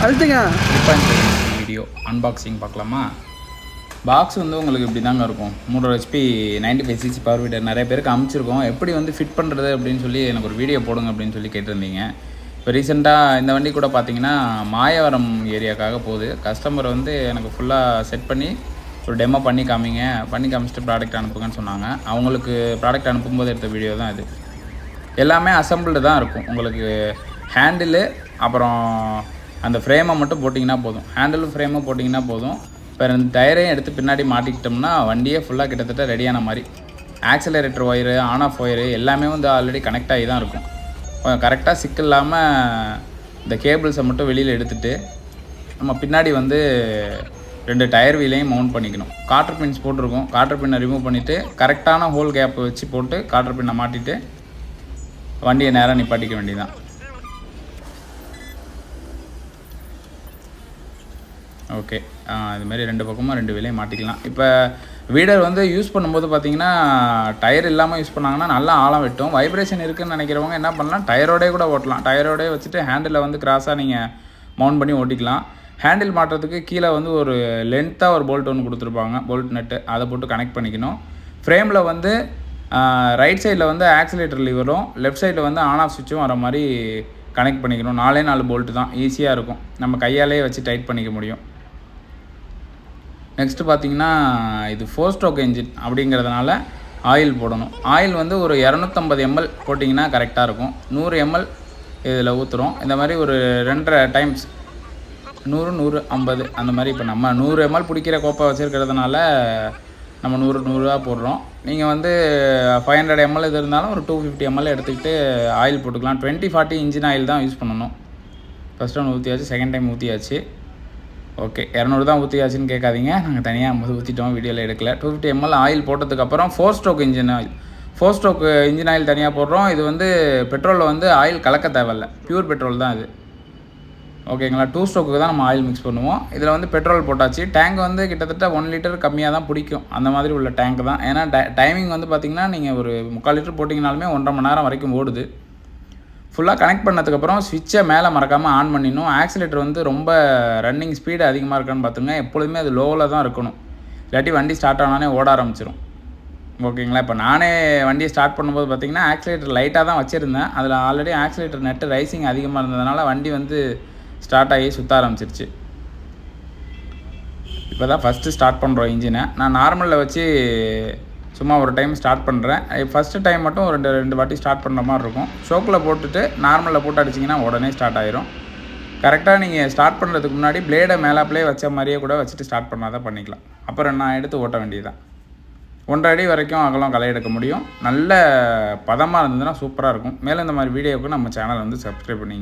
அடுத்துங்க இப்போ இந்த video unboxing பார்க்கலாமா. பாக்ஸ் வந்து உங்களுக்கு இப்படி தாங்க இருக்கும். 3 HP 95cc பவர் வீடர் நிறைய பேருக்கு அமைச்சிருக்கோம். எப்படி வந்து ஃபிட் பண்ணுறது அப்படின்னு சொல்லி எனக்கு ஒரு வீடியோ போடுங்க அப்படின்னு சொல்லி கேட்டிருந்தீங்க. இப்போ ரீசெண்டாக இந்த வண்டி கூட பார்த்தீங்கன்னா மாயவரம் ஏரியாவுக்காக போகுது. கஸ்டமர் வந்து எனக்கு ஃபுல்லாக செட் பண்ணி ஒரு டெமோ பண்ணி காமிச்சிட்டு ப்ராடக்ட் அனுப்புங்கன்னு சொன்னாங்க. அவங்களுக்கு ப்ராடக்ட் அனுப்பும்போது எடுத்த வீடியோ தான் இது. எல்லாமே அசம்பிள்டு தான் இருக்கும். உங்களுக்கு ஹேண்டிலு அப்புறம் அந்த ஃப்ரேமை மட்டும் போட்டிங்கன்னா போதும். ஹேண்டிலும் ஃப்ரேமும் போட்டிங்கன்னா போதும். இப்போ 2 டயரையும் எடுத்து பின்னாடி மாட்டிக்கிட்டோம்னா வண்டியே ஃபுல்லாக கிட்டத்தட்ட ரெடியான மாதிரி. Accelerator wire, on off wire எல்லாமே வந்து ஆல்ரெடி கனெக்ட் ஆகி தான் இருக்கும். கரெக்டாக சிக்கல் இல்லாமல் இந்த கேபிள்ஸை மட்டும் வெளியில் எடுத்துகிட்டு நம்ம பின்னாடி வந்து 2 டயர் வீலையும் மவுண்ட் பண்ணிக்கணும். கார்டர் பின்ஸ் போட்டிருக்கோம். கார்டர் பின்னை ரிமூவ் பண்ணிவிட்டு கரெக்டான ஹோல் கேப் வச்சு போட்டு கார்டர் பின்னை மாட்டிட்டு வண்டியை நேராக நிப்பாட்டிக்க வேண்டியதான். ஓகே, இதுமாரி 2 பக்கமும் 2 வீலையும் மாட்டிக்கலாம். இப்போ வீடர் வந்து யூஸ் பண்ணும்போது பார்த்தீங்கன்னா டயர் இல்லாமல் யூஸ் பண்ணாங்கன்னா நல்லா ஆழம் வெட்டும். வைப்ரேஷன் இருக்குதுன்னு நினைக்கிறவங்க என்ன பண்ணலாம், டயரோடே கூட ஓட்டலாம். டயரோடே வச்சுட்டு ஹேண்டில் வந்து கிராஸாக நீங்கள் மவுண்ட் பண்ணி ஓட்டிக்கலாம். ஹேண்டில் மாட்டுறதுக்கு கீழே வந்து ஒரு லென்த்தாக ஒரு போல்ட் ஒன்று கொடுத்துருப்பாங்க, போல்ட் நட்டு. அதை போட்டு கனெக்ட் பண்ணிக்கணும். ஃப்ரேமில் வந்து ரைட் சைடில் வந்து ஆக்சிலேட்டர் லிவரும், லெஃப்ட் சைடில் வந்து ஆன் ஆஃப் சுவிட்சும் வர மாதிரி கனெக்ட் பண்ணிக்கணும். 4 போல்ட்டு தான், ஈஸியாக இருக்கும். நம்ம கையாலே வச்சு டைட் பண்ணிக்க முடியும். நெக்ஸ்ட்டு பார்த்தீங்கன்னா இது 4 ஸ்ட்ரோக் என்ஜின் அப்படிங்கிறதுனால ஆயில் போடணும். ஆயில் வந்து ஒரு 250 ml போட்டிங்கன்னா கரெக்டாக இருக்கும். 100 ml இதில் ஊற்றுறோம். இந்த மாதிரி ஒரு 2.5 டைம்ஸ் 100 150 அந்த மாதிரி. இப்போ நம்ம 100 ml பிடிக்கிற கோப்பை வச்சுருக்கிறதுனால நம்ம 100 போடுறோம். நீங்கள் வந்து 500 ml இது இருந்தாலும் ஒரு 250 ml எடுத்துக்கிட்டு ஆயில் போட்டுக்கலாம். 2040 இன்ஜின் ஆயில் தான் யூஸ் பண்ணணும். ஃபஸ்ட் டைம் ஊற்றியாச்சு, செகண்ட் டைம் ஊற்றியாச்சு. ஓகே, 200 தான் ஊற்றியாச்சுன்னு கேட்காதீங்க. நாங்கள் தனியாக 50 ஊற்றிட்டோம், வீடியோவில் எடுக்கல. 250 ml ஆயில் போட்டதுக்கப்புறம் 4 stroke engine oil. 4 stroke engine oil தனியாக போடுறோம். இது வந்து பெட்ரோலில் வந்து ஆயில் கலக்க தேவையில்ல, பியூர் பெட்ரோல் தான் இது. ஓகேங்களா. 2 ஸ்ட்ரோக்கு தான் நம்ம ஆயில் மிக்ஸ் பண்ணுவோம். இதில் வந்து பெட்ரோல் போட்டாச்சு. டேங்க் வந்து கிட்டத்தட்ட 1 லிட்டர் கம்மியாக தான் பிடிக்கும், அந்த மாதிரி உள்ள டேங்க் தான். ஏன்னா டைமிங் வந்து பார்த்திங்கன்னா நீங்கள் ஒரு 3/4 லிட்டர் போட்டிங்கனாலுமே 1.5 மணி நேரம் வரைக்கும் ஓடுது. ஃபுல்லாக கனெக்ட் பண்ணதுக்கப்புறம் ஸ்விட்சை மேலே மறக்காமல் ஆன் பண்ணிடணும். ஆக்சிலேட்டர் வந்து ரொம்ப ரன்னிங் ஸ்பீடு அதிகமாக இருக்கான்னு பார்த்துங்க. எப்பொழுதுமே அது லோவில் தான் இருக்கணும், இல்லாட்டி வண்டி ஸ்டார்ட் ஆனானே ஓட ஆரம்பிச்சிடும். ஓகேங்களா. இப்போ நானே வண்டியை ஸ்டார்ட் பண்ணும்போது பார்த்திங்கன்னா ஆக்சிலேட்டர் லைட்டாக தான் வச்சுருந்தேன். அதில் ஆல்ரெடி ஆக்சிலேட்டர் நெட்டு ரைசிங் அதிகமாக இருந்ததுனால வண்டி வந்து ஸ்டார்ட் ஆகி சுற்ற ஆரம்பிச்சிருச்சு. இப்போ தான் ஃபஸ்ட்டு ஸ்டார்ட் பண்ணுறோம் இன்ஜினை. நான் நார்மலில் வச்சு சும்மா ஒரு டைம் ஸ்டார்ட் பண்ணுறேன். ஃபஸ்ட்டு டைம் மட்டும் ஒரு 2 வாட்டி ஸ்டார்ட் பண்ணுற மாதிரி இருக்கும். ஷோக்கில் போட்டுட்டு நார்மலில் போட்டு அடிச்சிங்கன்னா உடனே ஸ்டார்ட் ஆயிரும். கரெக்டாக நீங்கள் ஸ்டார்ட் பண்ணுறதுக்கு முன்னாடி பிளேடை மேலாப்பிலே வச்ச மாதிரியே கூட வச்சுட்டு ஸ்டார்ட் பண்ணால் தான் பண்ணிக்கலாம். அப்புறம் நான் எடுத்து ஓட்ட வேண்டியதுதான். 1.5 அடி வரைக்கும் அகலம் களை எடுக்க முடியும். நல்ல பதமாக இருந்ததுன்னா சூப்பராக இருக்கும். மேலும் இந்த மாதிரி வீடியோவுக்கு நம்ம சேனல் வந்து சப்ஸ்கிரைப் பண்ணிங்க.